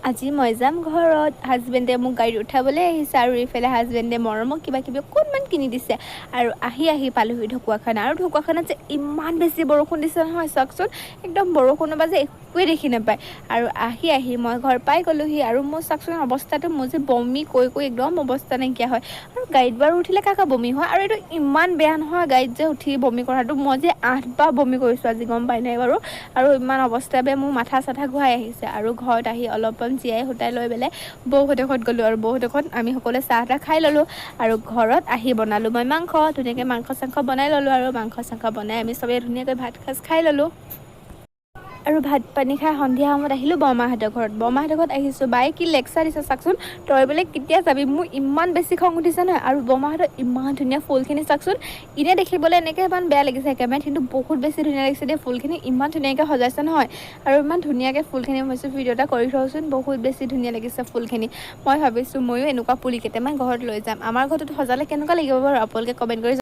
আজি মই যাম ঘৰত, হাজবেণ্ডে মোক গাড়ীত উঠাবলৈ আহিছে আৰু এইফালে হাজবেণ্ডে মৰমক কিবা কিবি অকণমান কিনি দিছে আৰু আহি পালোহি ঢকুৱাখানা। আৰু ঢকুৱাখানাত যে ইমান বেছি বৰষুণ দিছে নহয় চাওকচোন, একদম বৰষুণৰ পৰা যে একোৱে দেখি নাপায়। আৰু আহি মই ঘৰ পাই গ'লোহি আৰু মোৰ চাওকচোন অৱস্থাটো, মোৰ যে বমি কৈ একদম অৱস্থা নাইকিয়া হয়। আৰু গাড়ীত বাৰু উঠিলে কাকা বমি হয়, আৰু এইটো ইমান বেয়া নহয় গাড়ীত যে উঠি বমি কৰাটো। মই যে 8 বাৰ বমি কৰিছোঁ আজি, গম পাই নাই বাৰু। আৰু ইমান অৱস্থা বেয়া, মোৰ মাথা চাথা ঘূৰাই আহিছে। আৰু ঘৰত আহি অলপমান জীয়াই হোটাই লৈ পেলাই বৌহঁতৰ ঘৰত গ'লোঁ, আৰু বৌহঁতৰ ঘৰত আমি সকলোৱে চাহ তাহ খাই ল'লোঁ। আৰু ঘৰত আহি বনালোঁ মই মাংস, ধুনীয়াকৈ মাংস চাংস বনাই ল'লোঁ। আৰু মাংস চাংস বনাই আমি চবেই ধুনীয়াকৈ ভাত সাজ খাই ল'লোঁ। আৰু ভাত পানী খাই সন্ধিয়া সময়ত আহিলোঁ বৰমাহঁতৰ ঘৰত। বৰমাহঁতৰ ঘৰত আহিছোঁ, বায়ে কি লেকচাৰ দিছে চাওকচোন, তই বোলে কেতিয়া যাবি। মোৰ ইমান বেছি খং উঠিছে নহয়। আৰু বৰমাহঁতৰ ইমান ধুনীয়া ফুলখিনি চাওকচোন, এনেই দেখিবলৈ এনেকৈ ইমান বেয়া লাগিছে কেমেৰাত, কিন্তু বহুত বেছি ধুনীয়া লাগিছে দেই। ফুলখিনি ইমান ধুনীয়াকৈ সজাইছে নহয়, আৰু ইমান ধুনীয়াকৈ ফুলখিনি হৈছে। ভিডিঅ' এটা কৰি থওঁচোন, বহুত বেছি ধুনীয়া লাগিছে ফুলখিনি। মই ভাবিছোঁ ময়ো এনেকুৱা পুলি কেইটামান ঘৰত লৈ যাম। আমাৰ ঘৰতো সজালে কেনেকুৱা লাগিব বাৰু, আপোনালোকে কমেণ্ট কৰি